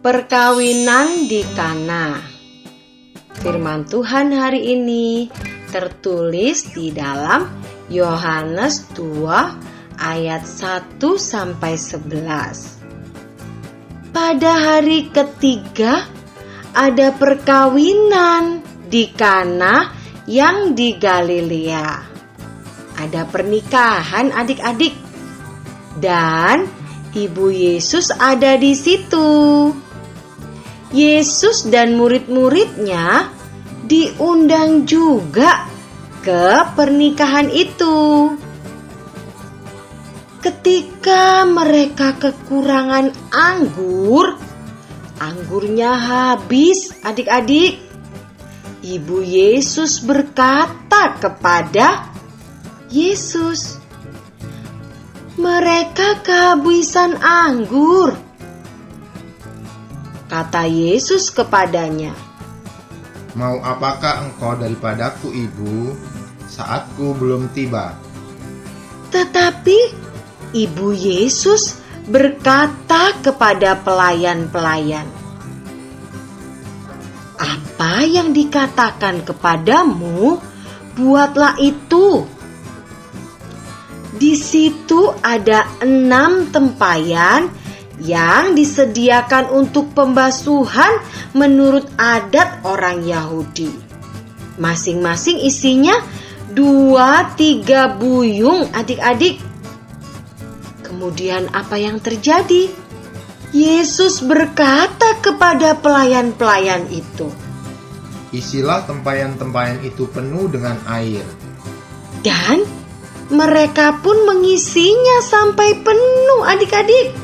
Perkawinan di Kana. Firman Tuhan hari ini tertulis di dalam Yohanes 2 ayat 1 sampai 11. Pada hari ketiga ada perkawinan di Kana yang di Galilea. Ada pernikahan adik-adik. Dan Ibu Yesus ada di situ. Yesus dan murid-muridnya diundang juga ke pernikahan itu. Ketika mereka kekurangan anggur, anggurnya habis adik-adik. Ibu Yesus berkata kepada Yesus, "Mereka kehabisan anggur." Kata Yesus kepadanya, "Mau apakah engkau daripadaku, Ibu? Saatku belum tiba." Tetapi Ibu Yesus berkata kepada pelayan-pelayan, "Apa yang dikatakan kepadamu, buatlah itu." Di situ ada 6 tempayan yang disediakan untuk pembasuhan menurut adat orang Yahudi. Masing-masing isinya 2-3 buyung adik-adik. Kemudian apa yang terjadi? Yesus berkata kepada pelayan-pelayan itu, "Isilah tempayan-tempayan itu penuh dengan air." Dan mereka pun mengisinya sampai penuh adik-adik.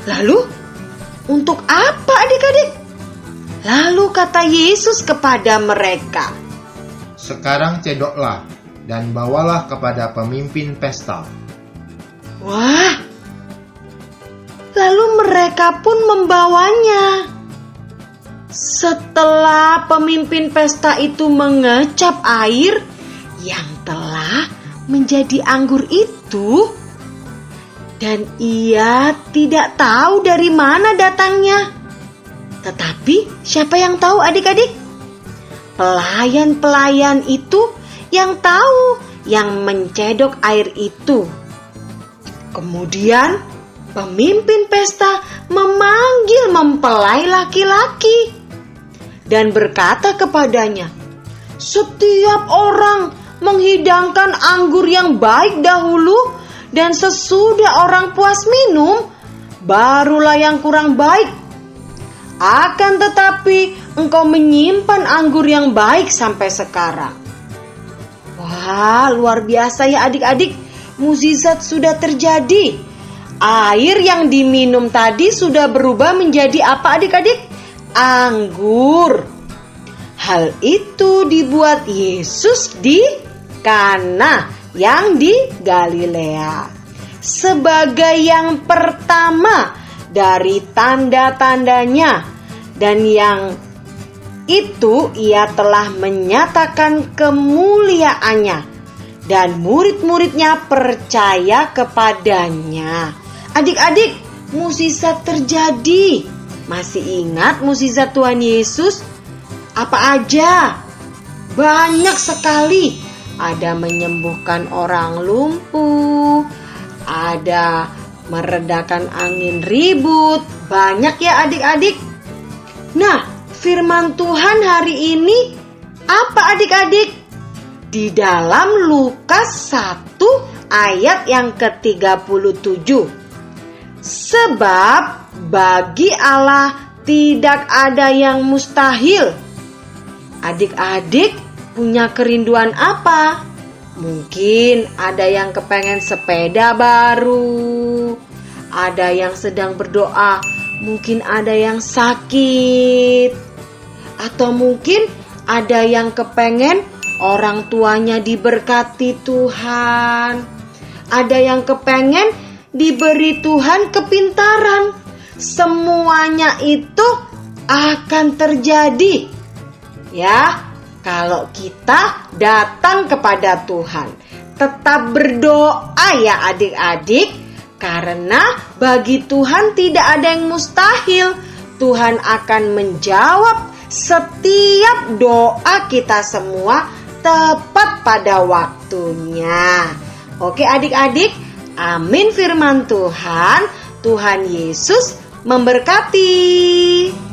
Lalu, untuk apa adik-adik? Lalu kata Yesus kepada mereka, "Sekarang cedoklah dan bawalah kepada pemimpin pesta." Wah! Lalu mereka pun membawanya. Setelah pemimpin pesta itu mengecap air yang telah menjadi anggur itu, dan ia tidak tahu dari mana datangnya. Tetapi siapa yang tahu adik-adik? Pelayan-pelayan itu yang tahu, yang mencedok air itu. Kemudian pemimpin pesta memanggil mempelai laki-laki dan berkata kepadanya, "Setiap orang menghidangkan anggur yang baik dahulu, dan sesudah orang puas minum, barulah yang kurang baik. Akan tetapi engkau menyimpan anggur yang baik sampai sekarang." Wah, luar biasa ya adik-adik. Mukjizat sudah terjadi. Air yang diminum tadi sudah berubah menjadi apa adik-adik? Anggur. Hal itu dibuat Yesus di Kana yang di Galilea sebagai yang pertama dari tanda-tandanya, dan yang itu ia telah menyatakan kemuliaannya dan murid-muridnya percaya kepadanya. Adik-adik, mukjizat terjadi. Masih ingat mukjizat Tuhan Yesus? Apa aja? Banyak sekali. Ada menyembuhkan orang lumpuh, ada meredakan angin ribut. Banyak ya adik-adik. Nah, firman Tuhan hari ini apa adik-adik? Di dalam Lukas 1 ayat yang ke-37. Sebab bagi Allah tidak ada yang mustahil. Adik-adik punya kerinduan apa? Mungkin ada yang kepengen sepeda baru, ada yang sedang berdoa, mungkin ada yang sakit, atau mungkin ada yang kepengen orang tuanya diberkati Tuhan, ada yang kepengen diberi Tuhan kepintaran. Semuanya itu akan terjadi, ya, kalau kita datang kepada Tuhan. Tetap berdoa ya adik-adik, karena bagi Tuhan tidak ada yang mustahil. Tuhan akan menjawab setiap doa kita semua tepat pada waktunya. Oke adik-adik, amin firman Tuhan. Tuhan Yesus memberkati.